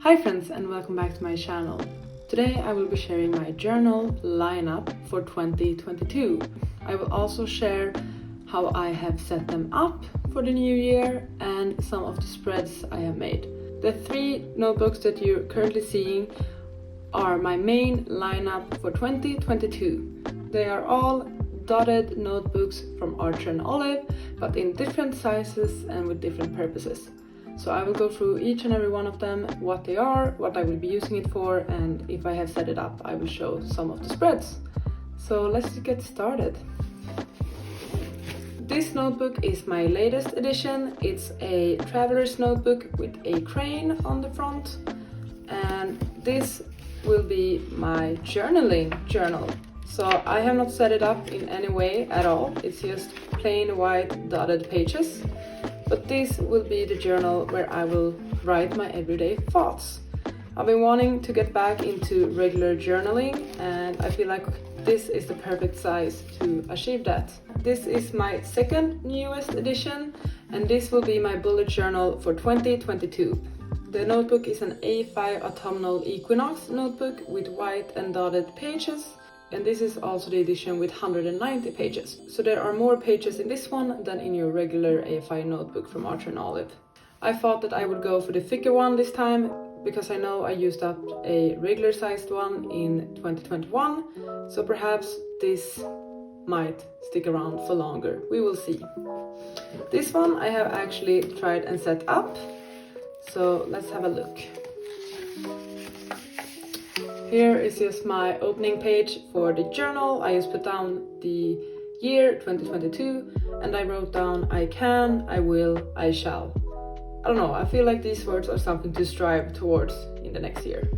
Hi friends and welcome back to my channel. Today I will be sharing my journal lineup for 2022. I will also share how I have set them up for the new year and some of the spreads I have made. The three notebooks that you're currently seeing are my main lineup for 2022. They are all dotted notebooks from Archer and Olive, but in different sizes and with different purposes. So I will go through each and every one of them, what they are, what I will be using it for, and if I have set it up, I will show some of the spreads. So let's get started. This notebook is my latest edition. It's a traveler's notebook with a crane on the front, and this will be my journaling journal. So I have not set it up in any way at all. It's just plain white dotted pages. But this will be the journal where I will write my everyday thoughts. I've been wanting to get back into regular journaling, and I feel like this is the perfect size to achieve that. This is my second newest edition, and this will be my bullet journal for 2022. The notebook is an A5 Autumnal Equinox notebook with white and dotted pages. And this is also the edition with 190 pages. So there are more pages in this one than in your regular A5 notebook from Archer and Olive. I thought that I would go for the thicker one this time because I know I used up a regular sized one in 2021. So perhaps this might stick around for longer. We will see. This one I have actually tried and set up. So let's have a look. Here is just my opening page for the journal. I just put down the year 2022 and I wrote down I can, I will, I shall. I don't know, I feel like these words are something to strive towards in the next year.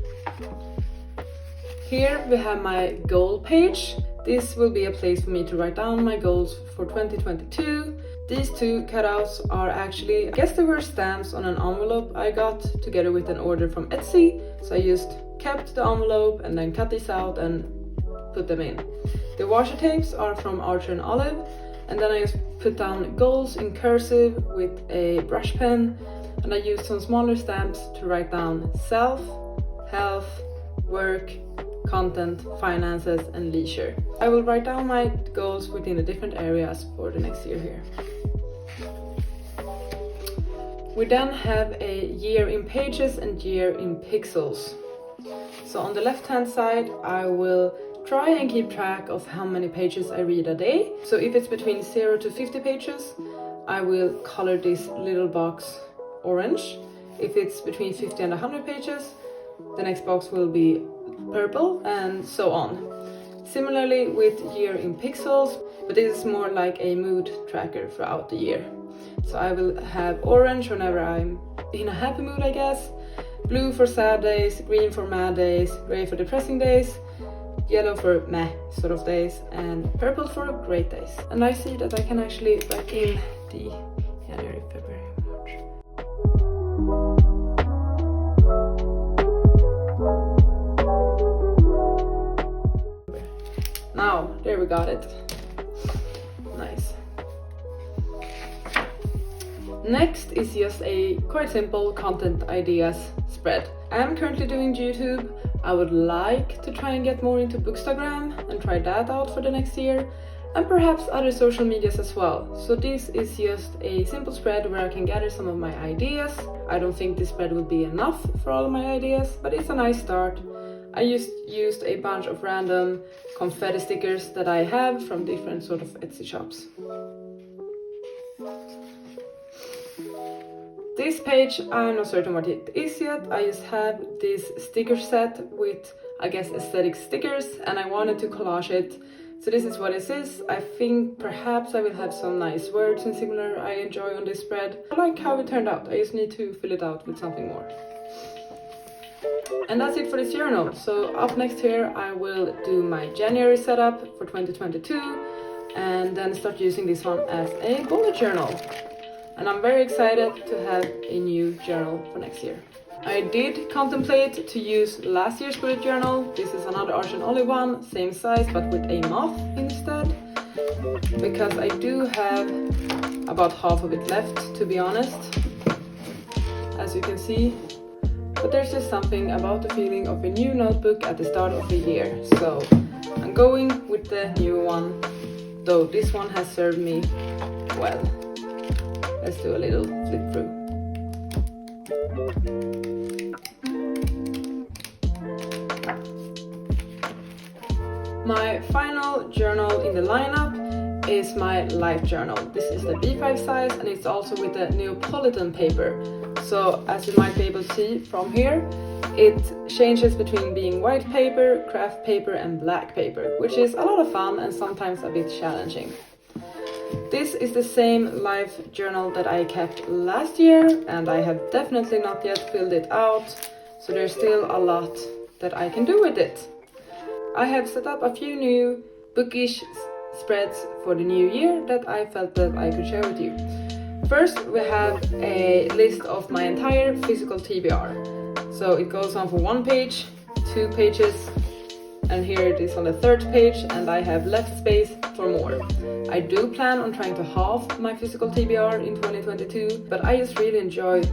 Here we have my goal page. This will be a place for me to write down my goals for 2022. These two cutouts are actually, I guess they were stamps on an envelope I got together with an order from Etsy. So I just kept the envelope and then cut these out and put them in. The washi tapes are from Archer and Olive, and then I just put down goals in cursive with a brush pen, and I used some smaller stamps to write down self, health, work, content, finances and leisure. I will write down my goals within the different areas for the next year here. We then have a year in pages and year in pixels. So on the left hand side I will try and keep track of how many pages I read a day. So if it's between 0 to 50 pages, I will color this little box orange. If it's between 50 and 100 pages, the next box will be purple, and so on. Similarly with year in pixels, but this is more like a mood tracker throughout the year. So I will have orange whenever I'm in a happy mood, I guess, blue for sad days, green for mad days, gray for depressing days, yellow for meh sort of days, and purple for great days. And I see that I can actually write in the January, February, March. Now, there we got it. Nice. Next is just a quite simple content ideas spread. I am currently doing YouTube. I would like to try and get more into Bookstagram and try that out for the next year, and perhaps other social medias as well. So this is just a simple spread where I can gather some of my ideas. I don't think this spread will be enough for all of my ideas, but it's a nice start. I used a bunch of random confetti stickers that I have from different sort of Etsy shops. This page, I'm not certain what it is yet. I just have this sticker set with, I guess, aesthetic stickers, and I wanted to collage it. So this is what it is. I think perhaps I will have some nice words and similar I enjoy on this spread. I like how it turned out. I just need to fill it out with something more. And that's it for this journal. So up next here I will do my January setup for 2022 and then start using this one as a bullet journal. And I'm very excited to have a new journal for next year. I did contemplate to use last year's bullet journal. This is another Archer and Olive one, same size but with a moth instead. Because I do have about half of it left, to be honest. As you can see, but there's just something about the feeling of a new notebook at the start of the year, so I'm going with the new one, though this one has served me well. Let's do a little flip through. My final journal in the lineup is my life journal. This is the B5 size and it's also with the Neapolitan paper. So as you might be able to see from here, it changes between being white paper, craft paper and black paper, which is a lot of fun and sometimes a bit challenging. This is the same life journal that I kept last year and I have definitely not yet filled it out, so there's still a lot that I can do with it. I have set up a few new bookish spreads for the new year that I felt that I could share with you. First, we have a list of my entire physical TBR. So it goes on for 1 page, 2 pages, and here it is on the 3rd page, and I have left space for more. I do plan on trying to halve my physical TBR in 2022, but I just really enjoy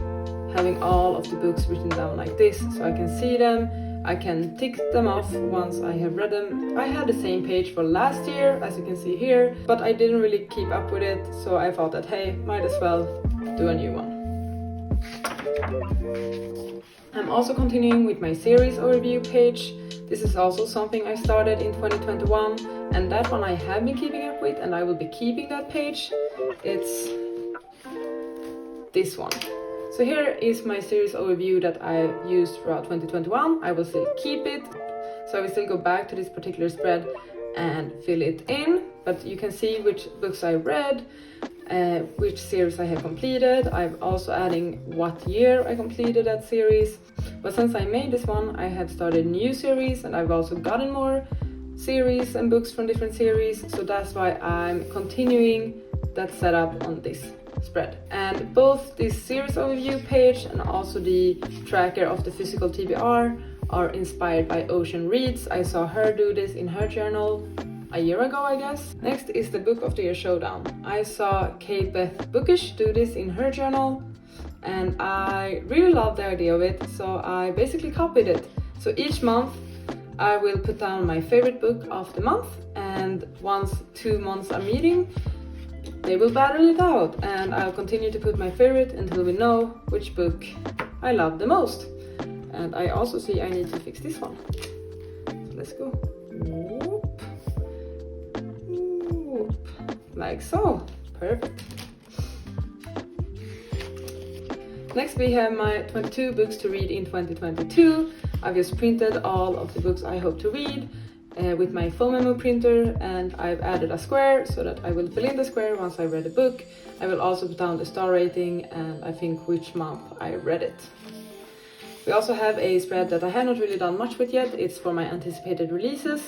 having all of the books written down like this, so I can see them, I can tick them off once I have read them. I had the same page for last year, as you can see here, but I didn't really keep up with it, so I thought that hey, might as well do a new one. I'm also continuing with my series overview page. This is also something I started in 2021, and that one I have been keeping up with, and I will be keeping that page. It's this one. So here is my series overview that I used throughout 2021. I will still keep it, so I will still go back to this particular spread and fill it in, but you can see which books I read, which series I have completed. I'm also adding what year I completed that series. But since I made this one, I have started a new series and I've also gotten more series and books from different series, so that's why I'm continuing that setup on this spread. And both this series overview page and also the tracker of the physical TBR are inspired by Ocean Reads. I saw her do this in her journal a year ago, I guess. Next is the Book of the Year Showdown. I saw Kate Beth Bookish do this in her journal and I really loved the idea of it, so I basically copied it. So each month I will put down my favorite book of the month, and once 2 months are meeting, they will battle it out, and I'll continue to put my favorite until we know which book I love the most. And I also see I need to fix this one. So let's go. Whoop. Whoop. Like so. Perfect. Next we have my 22 books to read in 2022. I've just printed all of the books I hope to read with my foam memo printer, and I've added a square so that I will fill in the square once I read a book. I will also put down the star rating and I think which month I read it. We also have a spread that I have not really done much with yet. It's for my anticipated releases.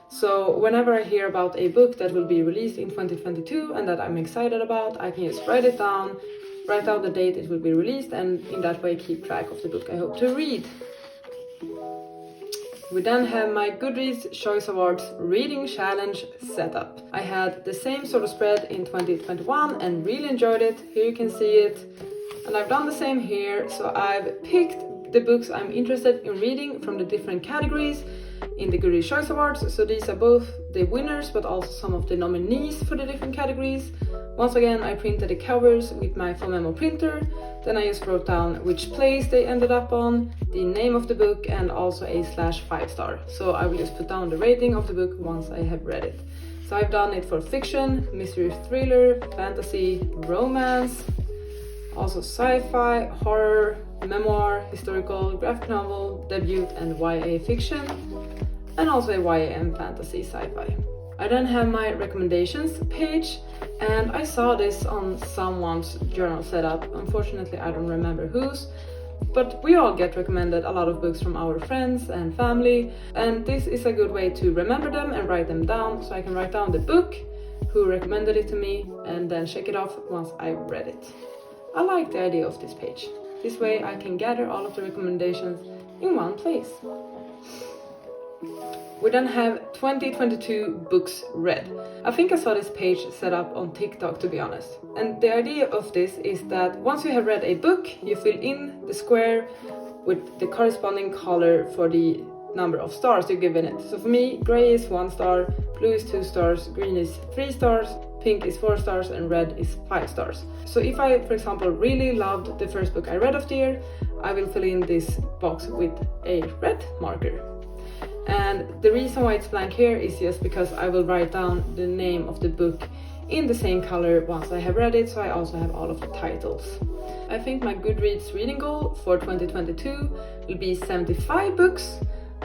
So whenever I hear about a book that will be released in 2022 and that I'm excited about, I can just write it down, write down the date it will be released, and in that way keep track of the book I hope to read. We then have my Goodreads Choice Awards Reading Challenge setup. I had the same sort of spread in 2021 and really enjoyed it. Here you can see it. And I've done the same here, so I've picked the books I'm interested in reading from the different categories in the Goodreads Choice Awards. So these are both the winners but also some of the nominees for the different categories. Once again, I printed the covers with my foam memo printer. Then I just wrote down which place they ended up on, the name of the book, and also a /5 star. So I will just put down the rating of the book once I have read it. So I've done it for fiction, mystery thriller, fantasy, romance, also sci-fi, horror, memoir, historical, graphic novel, debut and YA fiction, and also a YA and fantasy sci-fi. I then have my recommendations page, and I saw this on someone's journal setup. Unfortunately, I don't remember whose, but we all get recommended a lot of books from our friends and family, and this is a good way to remember them and write them down, so I can write down the book, who recommended it to me, and then check it off once I've read it. I like the idea of this page. This way I can gather all of the recommendations in one place. We then have 2022 books read. I think I saw this page set up on TikTok, to be honest. And the idea of this is that once you have read a book, you fill in the square with the corresponding color for the number of stars you're given it. So for me, gray is 1 star, blue is 2 stars, green is 3 stars, pink is 4 stars, and red is 5 stars. So if I, for example, really loved the first book I read of the year, I will fill in this box with a red marker. And the reason why it's blank here is just because I will write down the name of the book in the same color once I have read it, so I also have all of the titles. I think my Goodreads reading goal for 2022 will be 75 books,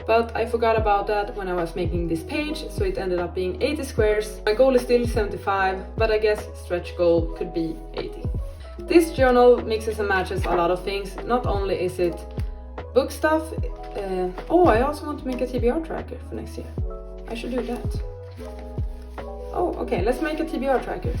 but I forgot about that when I was making this page, so it ended up being 80 squares. My goal is still 75, but I guess stretch goal could be 80. This journal mixes and matches a lot of things. Not only is it book stuff, I also want to make a TBR tracker for next year. I should do that. Oh, okay, let's make a TBR tracker.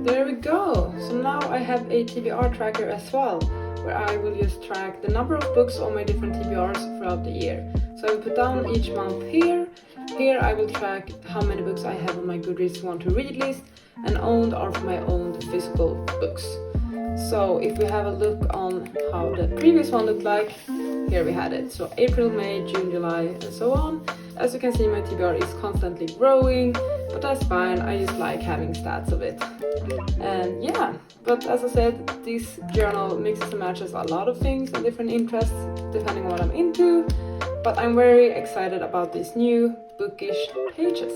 There we go! So now I have a TBR tracker as well, where I will just track the number of books on my different TBRs throughout the year. So I will put down each month here. Here I will track how many books I have on my Goodreads want to read list, and owned are for my own physical books. So if we have a look on how the previous one looked like, here we had it. So April, May, June, July, and so on. As you can see, my TBR is constantly growing, but that's fine. I just like having stats of it. And yeah, but as I said, this journal mixes and matches a lot of things and different interests depending on what I'm into. But I'm very excited about these new bookish pages.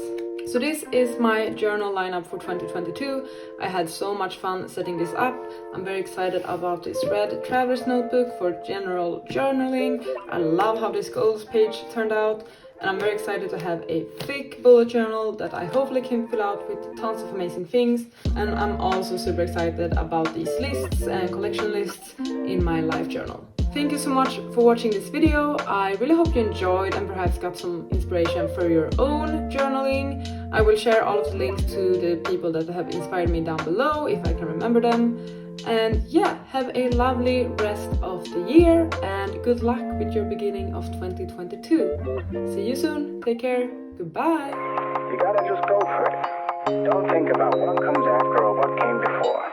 So this is my journal lineup for 2022. I had so much fun setting this up. I'm very excited about this red traveler's notebook for general journaling. I love how this goals page turned out. And I'm very excited to have a thick bullet journal that I hopefully can fill out with tons of amazing things. And I'm also super excited about these lists and collection lists in my life journal. Thank you so much for watching this video. I really hope you enjoyed and perhaps got some inspiration for your own journaling. I will share all of the links to the people that have inspired me down below if I can remember them. And yeah, have a lovely rest of the year and good luck with your beginning of 2022. See you soon. Take care. Goodbye. You gotta just go for it. Don't think about what comes after or what came before.